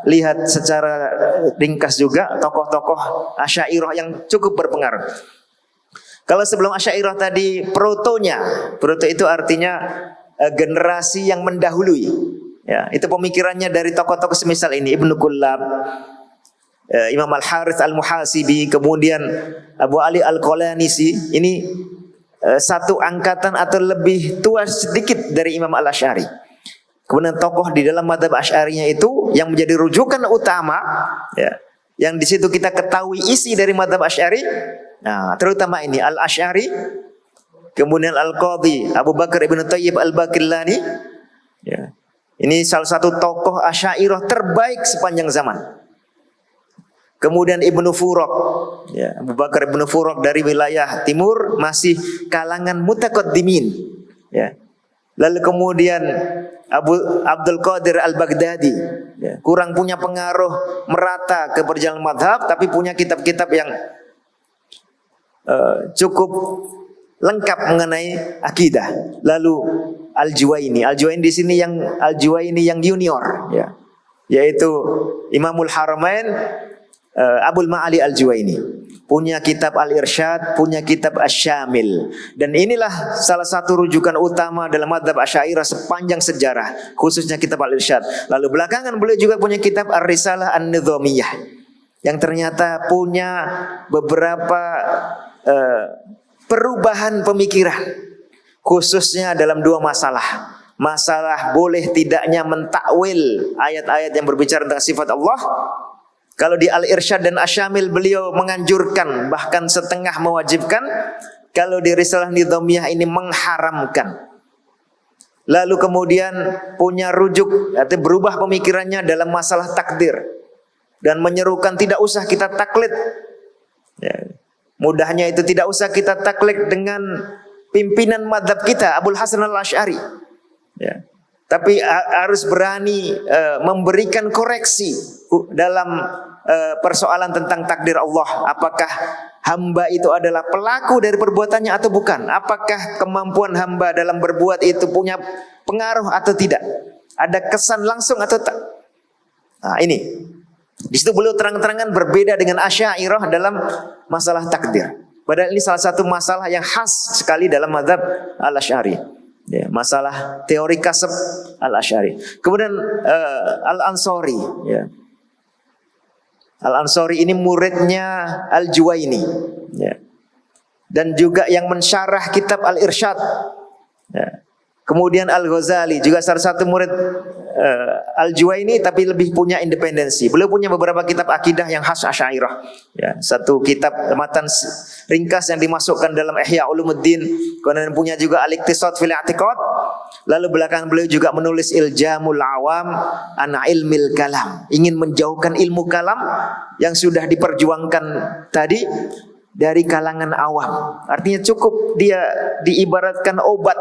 lihat secara ringkas juga tokoh-tokoh Asy'ariyah yang cukup berpengaruh. Kalau sebelum Asy'ariyah tadi proto itu artinya generasi yang mendahului. Ya, itu pemikirannya dari tokoh-tokoh semisal ini, Ibnu Kullab, Imam Al-Harits Al-Muhasibi, kemudian Abu Ali Al-Qalanisi. Ini satu angkatan atau lebih tua sedikit dari Imam Al-Asy'ari. Kemudian tokoh di dalam mazhab Asy'ariyah itu yang menjadi rujukan utama, ya, yang di situ kita ketahui isi dari mazhab Asy'ari. Nah, terutama ini Al-Asy'ari, kemudian Al-Qadhi Abu Bakar Ibn Thayyib Al-Baqillani. Ya. Ini salah satu tokoh Asy'ariyah terbaik sepanjang zaman. Kemudian Ibnu Furuq, ya, Abu Bakar Ibnu Furuq dari wilayah timur, masih kalangan mutaqaddimin. Ya. Lalu kemudian Abdul Qadir Al-Baghdadi, ya, kurang punya pengaruh merata ke perjalanan madhab, tapi punya kitab-kitab yang cukup lengkap mengenai akidah. Lalu Al-Juwaini di sini yang junior, ya, yaitu Imamul Haramain Abul Ma'ali Al-Juwaini, punya kitab Al-Irsyad, punya kitab Asy-Syamil. Dan inilah salah satu rujukan utama dalam mazhab Asy'ariyah sepanjang sejarah, khususnya kitab Al-Irsyad. Lalu belakangan beliau juga punya kitab Ar-Risalah An-Nizamiyah, yang ternyata punya beberapa perubahan pemikiran, khususnya dalam dua masalah. Masalah boleh tidaknya mentakwil ayat-ayat yang berbicara tentang sifat Allah. Kalau di Al-Irsyad dan Asy-Syamil beliau menganjurkan, bahkan setengah mewajibkan. Kalau di Risalah Nizamiyah ini mengharamkan. Lalu kemudian punya rujuk atau berubah pemikirannya dalam masalah takdir, dan menyerukan tidak usah kita taklid, ya, mudahnya itu tidak usah kita taklid dengan pimpinan madhab kita Abul Hasan Al-Asy'ari, ya, tapi harus berani memberikan koreksi dalam persoalan tentang takdir Allah. Apakah hamba itu adalah pelaku dari perbuatannya atau bukan? Apakah kemampuan hamba dalam berbuat itu punya pengaruh atau tidak? Ada kesan langsung atau tak? Nah, ini di situ beliau terang-terangan berbeda dengan Asy'ariyah dalam masalah takdir. Padahal ini salah satu masalah yang khas sekali dalam mazhab Al-Asy'ari. Ya, masalah teori kasab Al-Asy'ari. Kemudian Al-Ansari, ya. Al-Ansari ini muridnya Al-Juwaini, ya. Dan juga yang mensyarah kitab Al-Irsyad, ya. Kemudian Al-Ghazali juga salah satu murid Al-Juwaini, tapi lebih punya independensi. Beliau punya beberapa kitab akidah yang khas Asy'ariyah. Ya, satu kitab matan ringkas yang dimasukkan dalam Ihya Ulumuddin. Kemudian punya juga Al-Iqtisad fil I'tiqad. Lalu belakangan beliau juga menulis Iljamul Awam an Ilmil Kalam, ingin menjauhkan ilmu kalam yang sudah diperjuangkan tadi dari kalangan awam. Artinya cukup dia diibaratkan obat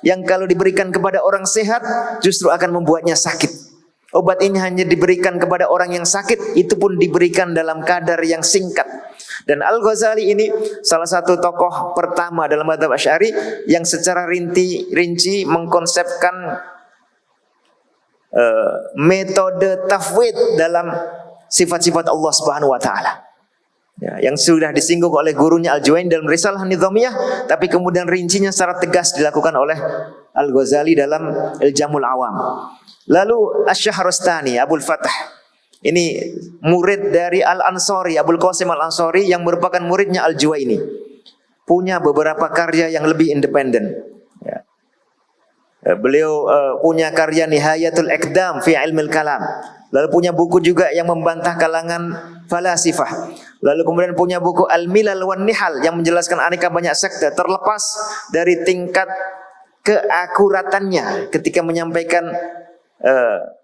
yang kalau diberikan kepada orang sehat justru akan membuatnya sakit. Obat ini hanya diberikan kepada orang yang sakit, itu pun diberikan dalam kadar yang singkat. Dan Al-Ghazali ini salah satu tokoh pertama dalam mazhab Asy'ari yang secara rinci mengkonsepkan metode tafwid dalam sifat-sifat Allah Subhanahu wa taala. Ya, yang sudah disinggung oleh gurunya Al-Juwaini dalam Risalah Nizamiyah, tapi kemudian rincinya secara tegas dilakukan oleh Al-Ghazali dalam Iljamul Awam. Lalu Asy-Syahrastani Abul Fath, ini murid dari Al-Ansari, Abul Qasim Al-Ansari, yang merupakan muridnya Al-Juwaini. Punya beberapa karya yang lebih independen. Ya. Beliau punya karya Nihayatul Iqdam fi Ilmil Kalam. Lalu punya buku juga yang membantah kalangan falasifah. Lalu kemudian punya buku Al-Milal wan Nihal yang menjelaskan aneka banyak sekte, terlepas dari tingkat keakuratannya ketika menyampaikan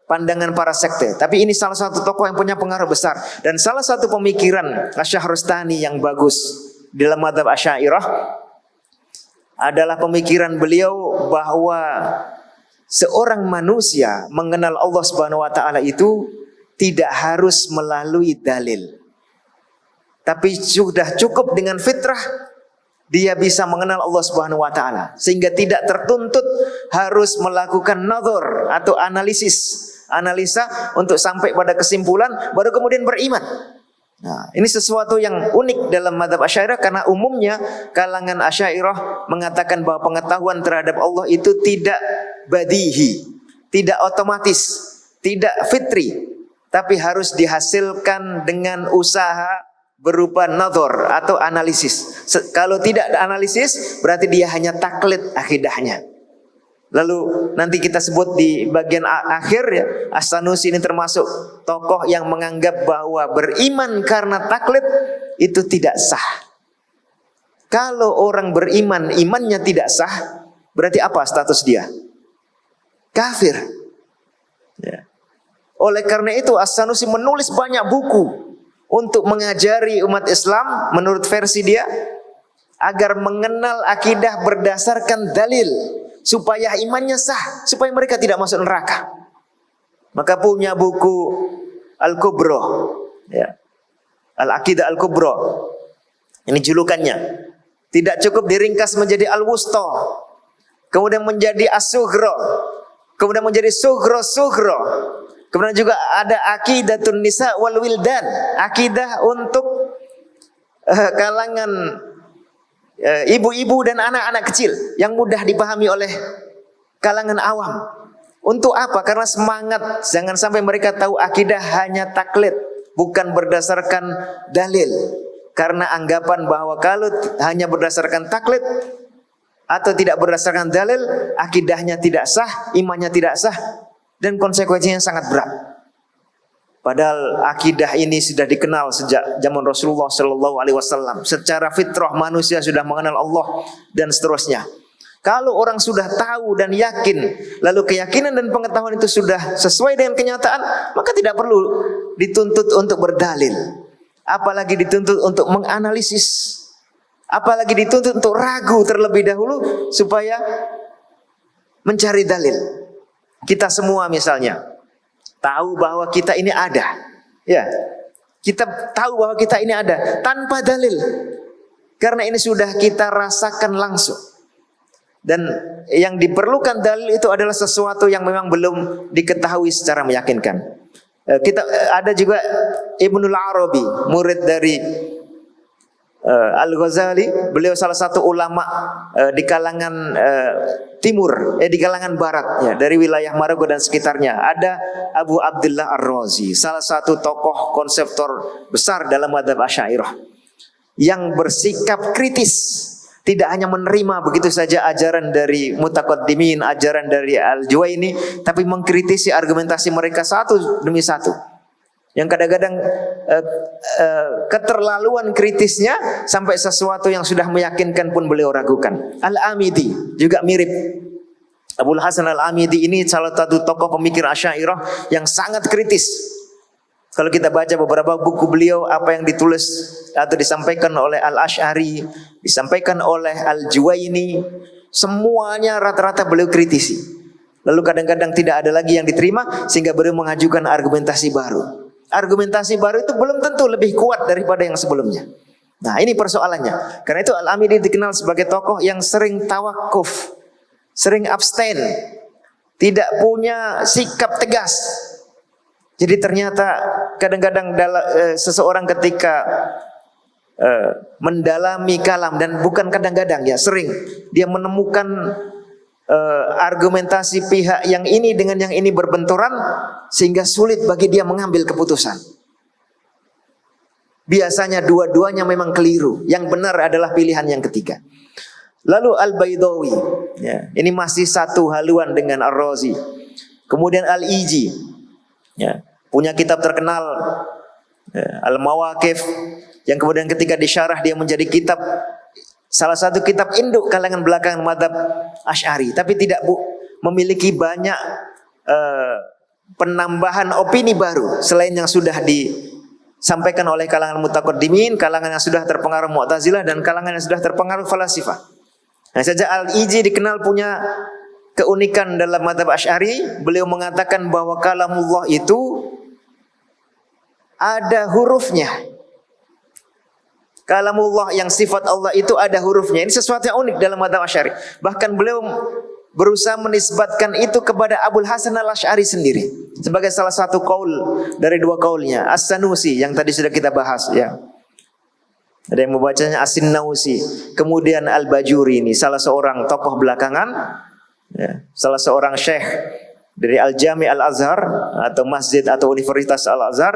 pandangan para sekte. Tapi ini salah satu tokoh yang punya pengaruh besar. Dan salah satu pemikiran Asy-Syahrastani yang bagus dalam mazhab Asy'ariyah adalah pemikiran beliau bahwa seorang manusia mengenal Allah Subhanahu wa taala itu tidak harus melalui dalil. Tapi sudah cukup dengan fitrah dia bisa mengenal Allah Subhanahu wa taala, sehingga tidak tertuntut harus melakukan nazar atau analisis analisa untuk sampai pada kesimpulan, baru kemudian beriman. Nah, ini sesuatu yang unik dalam mazhab Asy'ariyah karena umumnya kalangan Asy'ariyah mengatakan bahwa pengetahuan terhadap Allah itu tidak badihi, tidak otomatis, tidak fitri, tapi harus dihasilkan dengan usaha berupa nadhar atau analisis. Kalau tidak ada analisis, berarti dia hanya taklid akidahnya. Lalu nanti kita sebut di bagian akhir ya, As-Sanusi ini termasuk tokoh yang menganggap bahwa beriman karena taklid itu tidak sah. Kalau orang beriman, imannya tidak sah, berarti apa status dia? Kafir. Ya. Oleh karena itu As-Sanusi menulis banyak buku untuk mengajari umat Islam menurut versi dia agar mengenal akidah berdasarkan dalil, supaya imannya sah, supaya mereka tidak masuk neraka. Maka punya buku Al-Kubra, ya. Al-Aqidah Al-Kubra. Ini julukannya. Tidak cukup diringkas menjadi Al-Wusta, kemudian menjadi As-Sughra, kemudian menjadi Sughra. Kemudian juga ada Aqidatun Nisa wal Wildan, akidah untuk kalangan ibu-ibu dan anak-anak kecil yang mudah dipahami oleh kalangan awam. Untuk apa? Karena semangat jangan sampai mereka tahu akidah hanya taklid, bukan berdasarkan dalil. Karena anggapan bahwa kalau hanya berdasarkan taklid atau tidak berdasarkan dalil, akidahnya tidak sah, imannya tidak sah, dan konsekuensinya sangat berat. Padahal akidah ini sudah dikenal sejak zaman Rasulullah Sallallahu Alaihi Wasallam. Secara fitrah manusia sudah mengenal Allah dan seterusnya. Kalau orang sudah tahu dan yakin, lalu keyakinan dan pengetahuan itu sudah sesuai dengan kenyataan, maka tidak perlu dituntut untuk berdalil. Apalagi dituntut untuk menganalisis. Apalagi dituntut untuk ragu terlebih dahulu supaya mencari dalil. Kita semua misalnya tahu bahwa kita ini ada, ya. Kita tahu bahwa kita ini ada tanpa dalil, karena ini sudah kita rasakan langsung. Dan yang diperlukan dalil itu adalah sesuatu yang memang belum diketahui secara meyakinkan. Kita ada juga Ibnul Arabi, murid dari Al-Ghazali. Beliau salah satu ulama di kalangan timur, di kalangan barat ya, dari wilayah Maroko dan sekitarnya. Ada Abu Abdullah Ar-Razi, salah satu tokoh konseptor besar dalam mazhab Asy'ariyah yang bersikap kritis, tidak hanya menerima begitu saja ajaran dari mutaqaddimin, ajaran dari Al-Juwaini, tapi mengkritisi argumentasi mereka satu demi satu. Yang kadang-kadang keterlaluan kritisnya sampai sesuatu yang sudah meyakinkan pun beliau ragukan. Al-Amidi juga mirip. Abul Hasan Al-Amidi ini salah satu tokoh pemikir Asy'ariyah yang sangat kritis. Kalau kita baca beberapa buku beliau, apa yang ditulis atau disampaikan oleh Al-Asy'ari, disampaikan oleh Al-Juwaini, semuanya rata-rata beliau kritisi. Lalu kadang-kadang tidak ada lagi yang diterima sehingga beliau mengajukan argumentasi baru. Argumentasi baru itu belum tentu lebih kuat daripada yang sebelumnya. Nah, ini persoalannya. Karena itu Al-Amidi dikenal sebagai tokoh yang sering tawakuf, sering abstain, tidak punya sikap tegas. Jadi ternyata kadang-kadang seseorang ketika mendalami kalam, dan bukan kadang-kadang ya, sering dia menemukan argumentasi pihak yang ini dengan yang ini berbenturan sehingga sulit bagi dia mengambil keputusan. Biasanya dua-duanya memang keliru, yang benar adalah pilihan yang ketiga. Lalu Al-Baydawi, ya, ini masih satu haluan dengan Ar-Razi. Kemudian Al-Iji, ya, punya kitab terkenal, ya, Al-Mawaqif, yang kemudian ketika disyarah dia menjadi kitab, salah satu kitab induk kalangan belakangan mazhab Asy'ari, tapi tidak memiliki banyak penambahan opini baru selain yang sudah disampaikan oleh kalangan mutaqaddimin, kalangan yang sudah terpengaruh Mu'tazilah, dan kalangan yang sudah terpengaruh falasifah. Nah, saja Al-Iji dikenal punya keunikan dalam mazhab Asy'ari. Beliau mengatakan bahwa kalamullah itu ada hurufnya. Kalamullah yang sifat Allah itu ada hurufnya. Ini sesuatu yang unik dalam mazhab Asy'ari. Bahkan beliau berusaha menisbatkan itu kepada Abul Hasan al-Asy'ari sendiri sebagai salah satu kaul dari dua kaulnya. As-Sanusi yang tadi sudah kita bahas ya. Ada yang membacanya As-Sinnausi. Kemudian Al-Bajuri ini salah seorang tokoh belakangan ya, salah seorang syekh dari Al-Jami' Al-Azhar atau masjid atau Universitas Al-Azhar.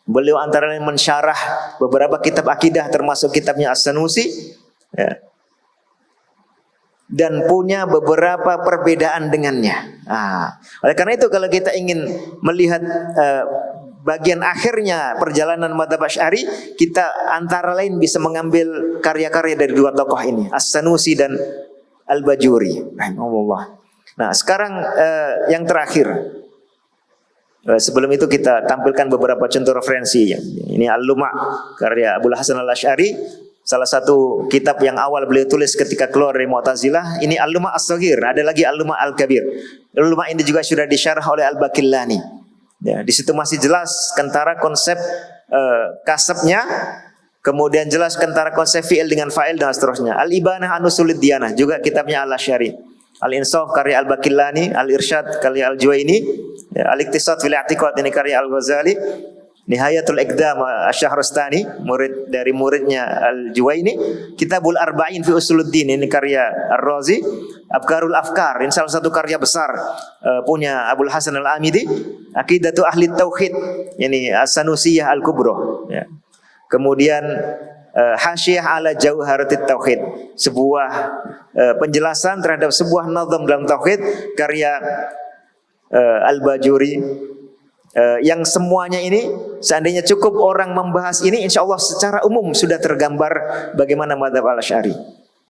Beliau antara lain mensyarah beberapa kitab akidah termasuk kitabnya As-Sanusi ya. Dan punya beberapa perbedaan dengannya. Oleh karena itu kalau kita ingin melihat bagian akhirnya perjalanan madzhab Asy'ari, kita antara lain bisa mengambil karya-karya dari dua tokoh ini, As-Sanusi dan Al-Bajuri rahimahullah. Nah, sekarang yang terakhir. Sebelum itu kita tampilkan beberapa contoh referensi. Ini Al-Luma' karya Abul Hasan al-Asy'ari, salah satu kitab yang awal beliau tulis ketika keluar dari Mu'tazilah. Ini Al-Luma' As-Shaghir, ada lagi Al-Luma' Al-Kabir. Al-Luma' ini juga sudah disyarah oleh Al-Baqillani. Ya, di situ masih jelas kentara konsep kasabnya, kemudian jelas kentara konsep fi'il dengan fa'il dan seterusnya. Al-Ibanah an Usulid Diyanah juga kitabnya Al-Asy'ari. Al-Insaf karya Al-Baqillani, Al-Irsyad karya Al-Juwaini, ya, Al-Iqtisad fil I'tiqad ini karya Al-Ghazali, Nihayatul Iqdam Asy-Syahrastani murid dari muridnya Al-Juwaini, Kitabul Arba'in fi Usuluddin ini karya Ar-Razi, Abkarul Afkar ini salah satu karya besar punya Abul Hasan Al-Amidi, Aqidatu Ahli Tauhid ini As-Sanusiyah Al-Kubra ya. Kemudian Hasyiyah ala Jauharatit Tauhid, sebuah penjelasan terhadap sebuah nazam dalam tauhid karya Al-Bajuri, yang semuanya ini seandainya cukup orang membahas ini, insya Allah secara umum sudah tergambar bagaimana madzhab Al-Asy'ari.